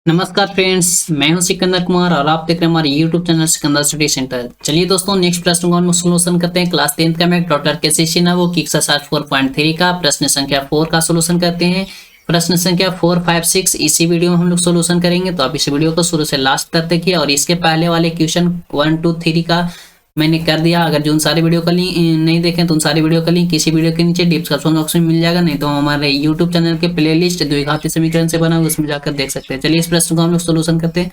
नमस्कार फ्रेंड्स, मैं हूं सिकंदर कुमार और आप देख रहे हैं हमारे YouTube channel Sikandar study centre. चलिए दोस्तों, नेक्स्ट प्रश्न को हम सोल्यूशन करते हैं। क्लास 10th का मैं डॉक्टर के सेशन है वो की एक्सरसाइज 4.3 का प्रश्न संख्या 4 का सोल्यूशन करते हैं। प्रश्न संख्या 4, 5, 6 इसी वीडियो में हम लोग सोल्यूशन करेंगे, तो आप इस वीडियो को शुरू से लास्ट तक देखिए। और इसके पहले वाले क्वेश्चन 1, 2, 3 का मैंने कर दिया। अगर जो उन सारे वीडियो का लिंक नहीं देखें तो उन सारे वीडियो का लिंक किसी वीडियो के नीचे डिस्क्रिप्शन बॉक्स में मिल जाएगा, नहीं तो हमारे यूट्यूब चैनल के प्लेलिस्ट द्विघाती समीकरण से बना हुआ उसमें जाकर देख सकते हैं। चलिए इस प्रश्न को हम लोग सोल्यूशन करते हैं।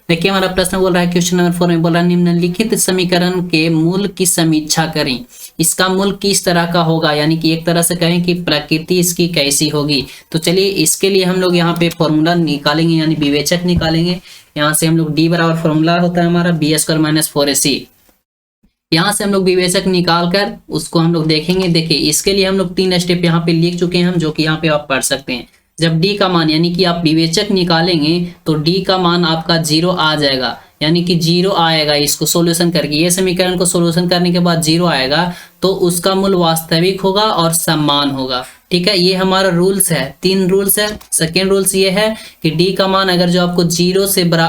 देखिए हमारा प्रश्न बोल रहा है, क्वेश्चन नंबर 4 में बोल रहा है, निम्नलिखित समीकरण के मूल की समीक्षा करें। इसका मूल किस तरह का होगा, यानी कि एक तरह से कहें कि प्रकृति इसकी कैसी होगी। तो चलिए इसके लिए हम लोग यहाँ पे फॉर्मूला निकालेंगे, यानी विवेचक निकालेंगे। यहाँ से हम लोग डी बराबर फॉर्मूला होता है हमारा b² - 4ac। यहाँ से हम लोग विवेचक निकाल कर उसको हम लोग देखेंगे। देखिए इसके लिए हम लोग 3 स्टेप यहाँ पे लिख चुके हैं हम, जो कि यहाँ पे आप पढ़ सकते हैं। जब डी का मान, यानी कि आप विवेचक निकालेंगे तो डी का मान आपका 0 आ जाएगा, यानी कि 0 आएगा। इसको सॉल्यूशन करके, ये समीकरण को सॉल्यूशन करने के बाद 0 आएगा तो उसका मूल वास्तविक होगा और समान होगा। ठीक है, ये हमारा रूल्स है, 3 रूल्स है। सेकेंड रूल्स ये है कि डी का मान अगर जो आपको 0 से बड़ा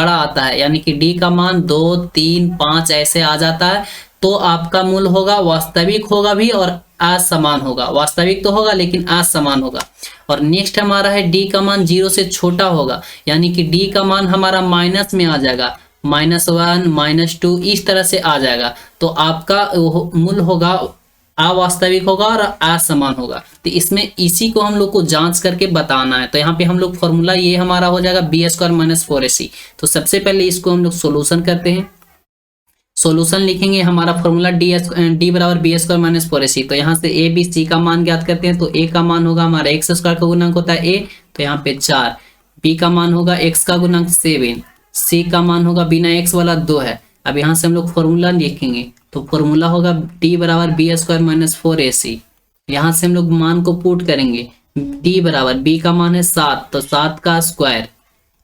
आता है, यानी कि डी का मान 2, 3, 5 ऐसे आ जाता है, तो आपका मूल होगा वास्तविक होगा भी और असमान होगा। वास्तविक तो होगा लेकिन असमान होगा। और नेक्स्ट हमारा है डी का मान 0 से छोटा होगा, यानी कि डी का मान हमारा माइनस में आ जाएगा, -1, -2 इस तरह से आ जाएगा, तो आपका मूल होगा अवास्तविक होगा और असमान होगा। तो इसमें इसी को हम लोग को जांच करके बताना है। तो यहाँ पे हम लोग फॉर्मूला ये हमारा हो जाएगा b² - 4ac। तो सबसे पहले इसको हम लोग सोल्यूशन करते हैं। सोल्यूशन लिखेंगे, हमारा फॉर्मूला डी बराबर b² - 4ac। तो यहाँ से a, b, c का मान ज्ञात करते हैं। तो a का मान होगा हमारा x² का गुणांक होता है a, तो यहाँ पे 4। b का मान होगा x का गुणांक 7। c का मान होगा बिना x वाला 2 है। अब यहाँ से हम लोग फॉर्मूला लिखेंगे, तो फॉर्मूला होगा d बराबर b² - 4ac। यहाँ से हम लोग मान को पुट करेंगे। d बराबर b का मान है 7, तो 7 का स्क्वायर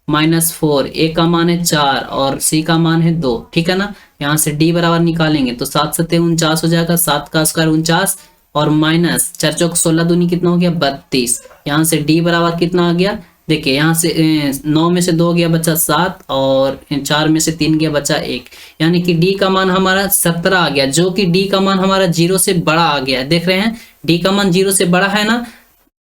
-4, a का मान है 4 और c का मान है 2। ठीक है ना, यहाँ से d बराबर निकालेंगे तो 7 7 49 हो जाएगा, 7 का स्क्वायर 49 और माइनस 4 चौक 16 दूनी कितना हो गया 32। यहाँ से d बराबर कितना आ गया, देखिए यहाँ से 9 में से 2 गया बचा 7 और 4 में से 3 गया बचा 1, यानी कि d का मान हमारा 17 आ गया, जो कि d का मान हमारा 0 से बड़ा आ गया। देख रहे हैं d का मान 0 से बड़ा है ना,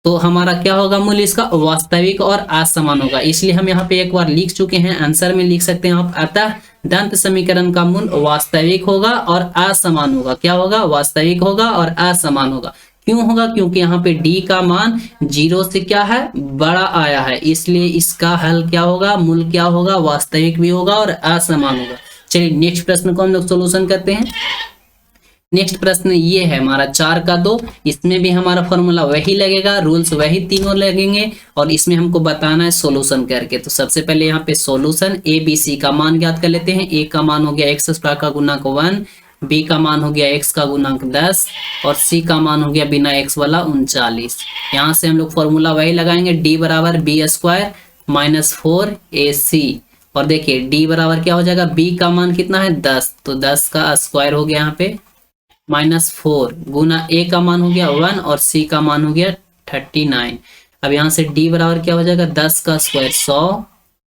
तो हमारा क्या होगा मूल्य इसका वास्तविक और असमान होगा। इसलिए हम यहाँ पे एक बार लिख चुके हैं, आंसर में लिख सकते हैं आप, अतः दंत समीकरण का मूल वास्तविक होगा और असमान होगा। क्या होगा, वास्तविक होगा और असमान होगा। क्यों होगा, क्योंकि यहाँ पे d का मान 0 से क्या है बड़ा आया है, इसलिए इसका हल क्या होगा, मूल क्या होगा, वास्तविक भी होगा और असमान होगा। चलिए नेक्स्ट प्रश्न को हम लोग सोल्यूशन करते हैं। नेक्स्ट प्रश्न ये है हमारा 4 का 2। इसमें भी हमारा फॉर्मूला वही लगेगा, रूल्स वही तीनों लगेंगे और इसमें हमको बताना है सॉल्यूशन करके। तो सबसे पहले यहाँ पे सॉल्यूशन a, b, c का मान ज्ञात कर लेते हैं। a का मान हो गया x² का गुणांक 1, b का मान हो गया x का गुणांक 10 और c का मान हो गया बिना x वाला 39। यहाँ से हम लोग फॉर्मूला वही लगाएंगे, d बराबर b² - 4ac। और देखिए d बराबर क्या हो जाएगा, b का मान कितना है 10, तो 10 का स्क्वायर हो गया यहाँ पे -4 गुना a का मान हो गया 1 और c का मान हो गया 39। अब यहाँ से d बराबर क्या हो जाएगा, 10 का स्क्वायर 100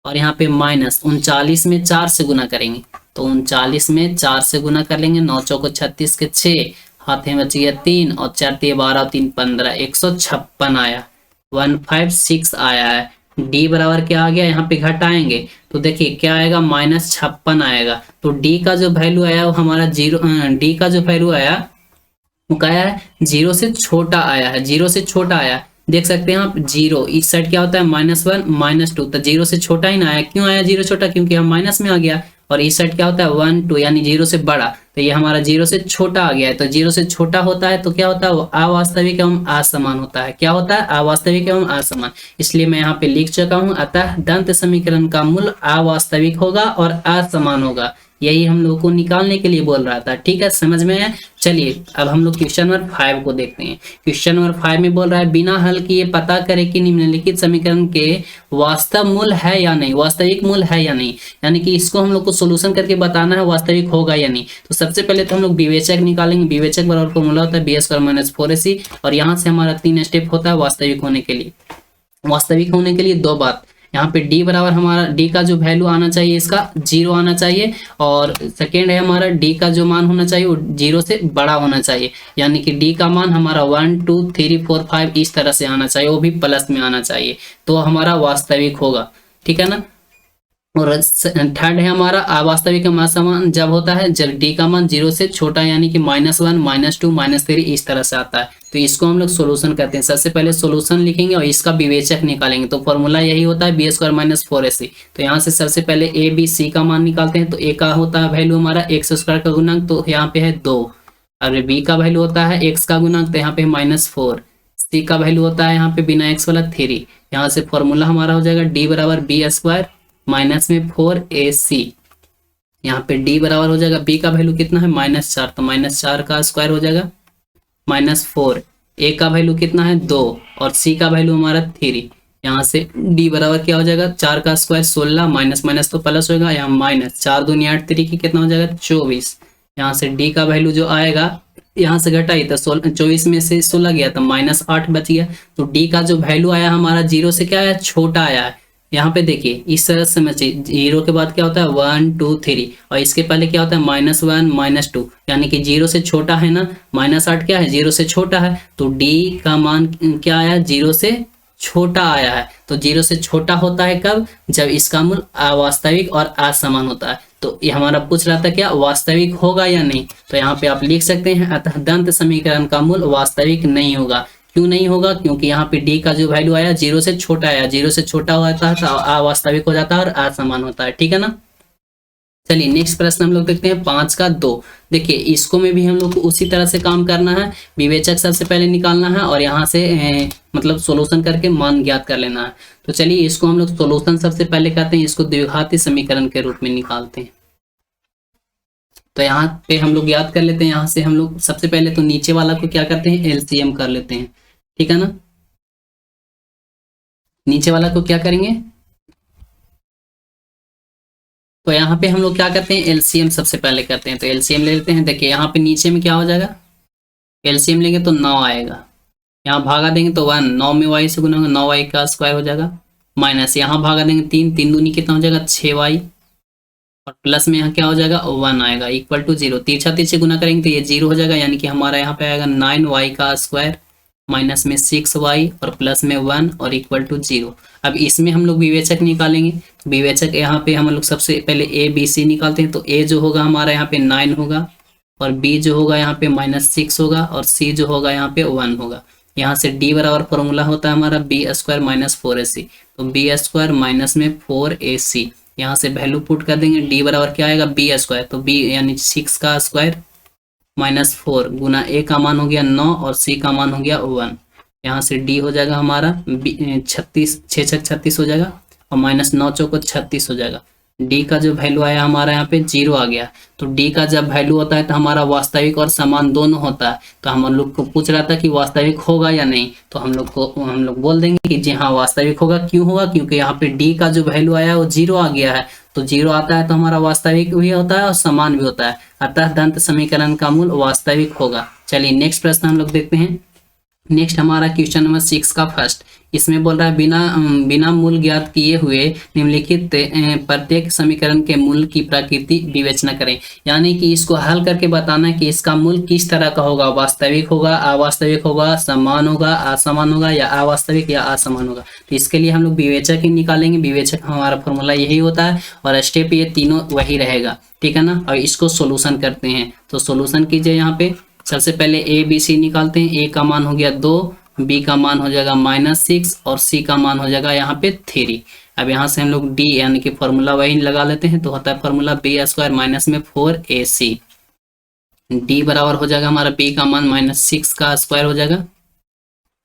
और यहाँ पे -39 में 4 से गुना करेंगे, तो 39 में 4 से गुना कर लेंगे। 9 चौको 36 के 6, हाथ में बच गया 3 और 4 3 12 3 15, 156 आया, 156 आया है। d बराबर क्या आ गया, यहाँ पे घटाएंगे तो देखिए क्या आएगा, -56 आएगा। तो d का जो वैल्यू आया वो हमारा d का जो वैल्यू आया वो क्या है, 0 से छोटा आया है, 0 से छोटा आया। देख सकते हैं आप 0 इस साइड क्या होता है -1 -2, तो 0 से छोटा ही ना आया। क्यों आया 0 छोटा, क्योंकि हम माइनस में आ गया। और इस साइड क्या होता है 1 2, यानी 0 से बड़ा, तो ये हमारा 0 से छोटा आ गया है। तो 0 से छोटा होता है तो क्या होता है, वो अवास्तविक एवं असमान होता है। क्या होता है, अवास्तविक एवं असमान। इसलिए मैं यहाँ पे लिख चुका हूँ, अतः दंत समीकरण का मूल अवास्तविक होगा और असमान होगा। यही हम लोग को निकालने के लिए बोल रहा था। ठीक है, समझ में है। चलिए अब हम लोग क्वेश्चन नंबर 5 को देखते हैं। क्वेश्चन नंबर 5 में बोल रहा है, बिना हल किए पता करें कि निम्नलिखित समीकरण के वास्तव मूल है या नहीं, वास्तविक मूल है या नहीं, यानी कि इसको हम लोग को सोल्यूशन करके बताना है वास्तविक होगा या नहीं। तो सबसे पहले तो हम लोग विवेचक निकालेंगे। विवेचक बराबर फॉर्मूला होता है b² - 4ac और यहाँ से हमारा 3 स्टेप होता है वास्तविक होने के लिए। वास्तविक होने के लिए 2 बात, यहाँ पे डी बराबर हमारा डी का जो वैल्यू आना चाहिए इसका 0 आना चाहिए, और सेकेंड है हमारा डी का जो मान होना चाहिए वो 0 से बड़ा होना चाहिए, यानी कि डी का मान हमारा 1 2 3 4 5 इस तरह से आना चाहिए, वो भी प्लस में आना चाहिए, तो हमारा वास्तविक होगा। ठीक है ना। और थर्ड है हमारा अवास्तविक का समान जब होता है जब डी का मान 0 से छोटा, यानी कि -1 -2 -3 इस तरह से आता है, तो इसको हम लोग सोल्यूशन करते हैं। सबसे पहले सोल्यूशन लिखेंगे और इसका विवेचक निकालेंगे, तो फॉर्मूला यही होता है b² - 4ac। तो यहाँ से सबसे पहले ए बी सी का मान निकालते हैं, तो ए का होता है वैल्यू हमारा x² का गुणांक, तो यहाँ पे है 2, और बी का वैल्यू होता है x का गुणांक, तो यहाँ पे -4, सी का वैल्यू होता है यहाँ पे बिना x वाला 3। यहाँ से फॉर्मूला हमारा हो जाएगा d बराबर b² माइनस में 4ac। यहाँ पे d बराबर हो जाएगा, b का वैल्यू कितना है -4, तो -4 का स्क्वायर हो जाएगा -4, a का वैल्यू कितना है 2 और c का वैल्यू हमारा 3। यहाँ से d बराबर क्या हो जाएगा, 4 का स्क्वायर 16, माइनस माइनस तो प्लस होगा, यहाँ माइनस 4 दूनी 8 3 की कितना हो जाएगा 24। यहाँ से d का वैल्यू जो आएगा यहाँ से घटाई तो 24 में से 16 गया तो -8 बच गया, तो d का जो वैल्यू आया हमारा 0 से क्या आया, छोटा आया है। यहाँ पे देखिए इस तरह से समझिए, 0 के बाद क्या होता है 1 2 3, और इसके पहले क्या होता है -1 -2, यानी कि 0 से छोटा है ना, -8 क्या है 0 से छोटा है, तो d का मान क्या आया 0 से छोटा आया है। तो 0 से छोटा होता है कब, जब इसका मूल अवास्तविक और असमान होता है। तो ये हमारा पूछ रहा था क्या वास्तविक होगा या नहीं, तो यहाँ पे आप लिख सकते हैं अतः दंत समीकरण का मूल वास्तविक नहीं होगा। क्यों नहीं होगा, क्योंकि यहाँ पे डी का जो वैल्यू आया 0 से छोटा आया, 0 से छोटा होता है तो अवास्तविक हो जाता है और असमान होता है। ठीक है ना। चलिए नेक्स्ट प्रश्न हम लोग देखते हैं 5 का 2। देखिए इसको में भी हम लोग को उसी तरह से काम करना है, विवेचक सबसे पहले निकालना है और यहाँ से मतलब सोल्यूशन करके मान ज्ञात कर लेना है। तो चलिए इसको हम लोग सोल्यूशन सबसे पहले करते हैं, इसको द्विघाती समीकरण के रूप में निकालते हैं। तो यहाँ पे हम लोग याद कर लेते हैं, यहाँ से हम लोग सबसे पहले तो नीचे वाला को क्या करते हैं एलसीएम कर लेते हैं। ठीक है ना। नीचे वाला को क्या करेंगे, तो यहाँ पे हम लोग क्या करते हैं एलसीएम सबसे पहले करते हैं, तो एलसीएम ले लेते हैं। देखिए यहाँ पे नीचे में क्या हो जाएगा, एलसीएम लेंगे तो 9 आएगा, यहाँ भागा देंगे तो 1, 9 में y से गुना होगा 9y का स्क्वायर हो जाएगा, माइनस यहाँ भागा देंगे 3, 3 दूनी कितना हो जाएगा 6y, और प्लस में यहाँ क्या हो जाएगा 1 आएगा इक्वल टू 0। तिरछा तिरछे गुना करेंगे तो ये 0 हो जाएगा, यानी कि हमारा यहाँ पे आएगा 9y का स्क्वायर माइनस में 6y और प्लस में 1 और इक्वल टू 0। अब इसमें हम लोग विवेचक निकालेंगे, विवेचक यहाँ पे हम लोग सबसे पहले ए बी सी निकालते हैं। तो ए जो होगा हमारा यहाँ पे 9 होगा, और बी जो होगा यहाँ पे -6 होगा, और सी जो होगा यहाँ पे 1 होगा। यहाँ से डी बराबर फॉर्मूला होता है हमारा b² - 4ac, तो b² माइनस में 4ac। यहाँ से वैल्यू पुट कर देंगे, डी बराबर क्या आएगा b², तो b यानी 6 का स्क्वायर -4 गुना a का मान हो गया 9 और c का मान हो गया 1। यहाँ से d हो जाएगा हमारा 36, 6 6 36 हो जाएगा, और -9 चौको 36 हो जाएगा। d का जो वैल्यू आया हमारा यहाँ पे 0 आ गया। तो d का जब वैल्यू होता है तो हमारा वास्तविक और समान दोनों होता है। तो हम लोग को पूछ रहा था कि वास्तविक होगा या नहीं, तो हम लोग बोल देंगे कि जी हाँ वास्तविक होगा। क्यों होगा, क्योंकि यहाँ पे d का जो वैल्यू आया वो 0 आ गया है, तो 0 आता है तो हमारा वास्तविक भी होता है और समान भी होता है, अतः दंत समीकरण का मूल वास्तविक होगा। चलिए नेक्स्ट प्रश्न हम लोग देखते हैं। नेक्स्ट हमारा क्वेश्चन नंबर 6 का फर्स्ट, इसमें बोल रहा है बिना मूल ज्ञात किए हुए निम्नलिखित प्रत्येक समीकरण के मूल की प्रकृति विवेचना करें। यानी कि इसको हल करके बताना है कि इसका मूल किस तरह का होगा, वास्तविक होगा, अवास्तविक होगा, समान होगा, असमान होगा, या अवास्तविक या असमान होगा। तो इसके लिए हम लोग विवेचक ही निकालेंगे, विवेचक हमारा फॉर्मूला यही होता है, और स्टेप ये तीनों वही रहेगा। ठीक है ना। और इसको सोल्यूशन करते हैं, तो सोल्यूशन कीजिए। यहाँ पे सबसे पहले ए बी सी निकालते हैं। ए का मान हो गया 2, बी का मान हो जाएगा -6 और सी का मान हो जाएगा यहाँ पे 3। अब यहाँ से हम लोग डी यानी कि फॉर्मूला वही लगा लेते हैं, तो होता है फॉर्मूला b² माइनस में 4ac। डी बराबर हो जाएगा हमारा b का मान -6 का स्क्वायर हो जाएगा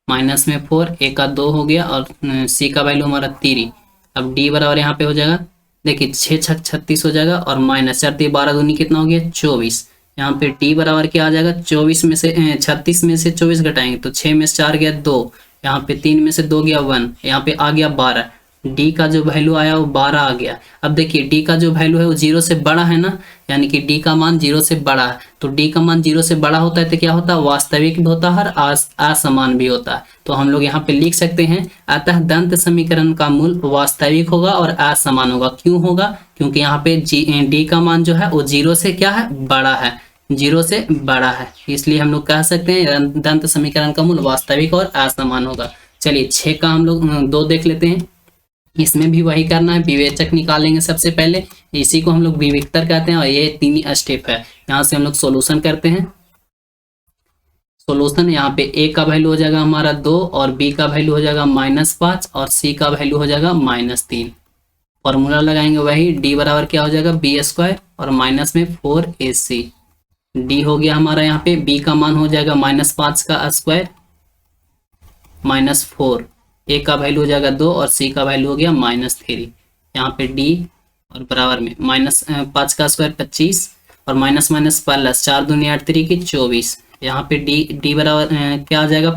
माइनस में 4, a का 2 हो गया, और c का वैल्यू हमारा 3। अब डी बराबर यहाँ पे हो जाएगा, देखिए 6 6 36 हो जाएगा, और -4 12 दूनी कितना हो गया 24। यहाँ पे टी बराबर क्या आ जाएगा, 24 में से 36 में से 24 घटाएंगे तो 6 में से 4 गया 2, यहाँ पे 3 में से 2 गया 1, यहाँ पे आ गया 12। डी का जो वैल्यू आया वो 12 आ गया। अब देखिए डी का जो वैल्यू है वो 0 से बड़ा है ना, यानी कि डी का मान 0 से बड़ा है। तो डी का मान 0 से बड़ा होता है तो क्या होता है, वास्तविक भी होता है और असमान भी होता है। तो हम लोग यहाँ पे लिख सकते हैं अतः दंत समीकरण का मूल वास्तविक होगा और असमान होगा। क्यों होगा, क्योंकि यहाँ पे डी का मान जो है वो 0 से क्या है, बड़ा है, 0 से बड़ा है, इसलिए हम लोग कह सकते हैं दंत समीकरण का मूल वास्तविक और असमान होगा। चलिए 6 का हम लोग 2 देख लेते हैं। इसमें भी वही करना है, विवेचक निकालेंगे सबसे पहले, इसी को हम लोग विविक्तर कहते हैं और ये 3 स्टेप है। यहाँ से हम लोग सॉल्यूशन करते हैं। सॉल्यूशन यहाँ पे ए का वैल्यू हो जाएगा हमारा 2 और बी का वैल्यू हो जाएगा -5 और सी का वैल्यू हो जाएगा -3। फॉर्मूला लगाएंगे वही, डी बराबर क्या हो जाएगा b² और माइनस में 4ac। डी हो गया हमारा यहाँ पे, बी का मान हो जाएगा -5 का स्क्वायर -4, ए का वैल्यू हो जाएगा 2 और सी का वैल्यू हो गया -3। यहाँ पे डी और बराबर में -5 का स्क्वायर 25 और माइनस माइनस प्लस 4 दूनी 8 3 की 24। यहाँ पे डी बराबर क्या आ जाएगा,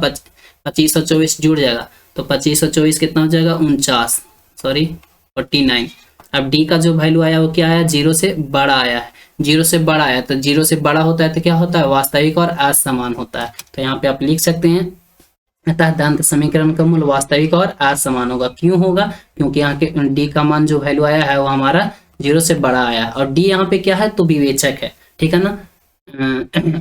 25 और 24 जुड़ जाएगा, तो 25 और 24 कितना हो जाएगा 49। अब डी का जो वैल्यू आया वो क्या आया, 0 से बड़ा आया है। 0 से बड़ा आया तो 0 से बड़ा होता है तो क्या होता है, वास्तविक और असमान होता है। तो यहाँ पे आप लिख सकते हैं अतः दंत समीकरण का मूल वास्तविक और असमान होगा। क्यों होगा, क्योंकि यहाँ के डी का मान जो वैल्यू आया है वो हमारा 0 से बड़ा आया है और डी यहाँ पे क्या है, तो विवेचक है। ठीक है ना।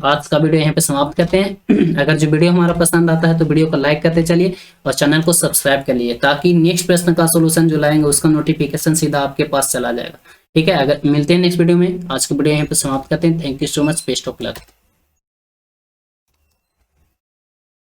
आज का वीडियो यहाँ पे समाप्त करते हैं। अगर जो वीडियो हमारा पसंद आता है तो वीडियो को लाइक करते चलिए और चैनल को सब्सक्राइब कर लिए, ताकि नेक्स्ट प्रश्न का सोल्यूशन जो लाएंगे उसका नोटिफिकेशन सीधा आपके पास चला जाएगा। ठीक है, अगर मिलते हैं नेक्स्ट वीडियो में। आज का वीडियो यहाँ पे समाप्त करते हैं। Thank you so much, best of luck.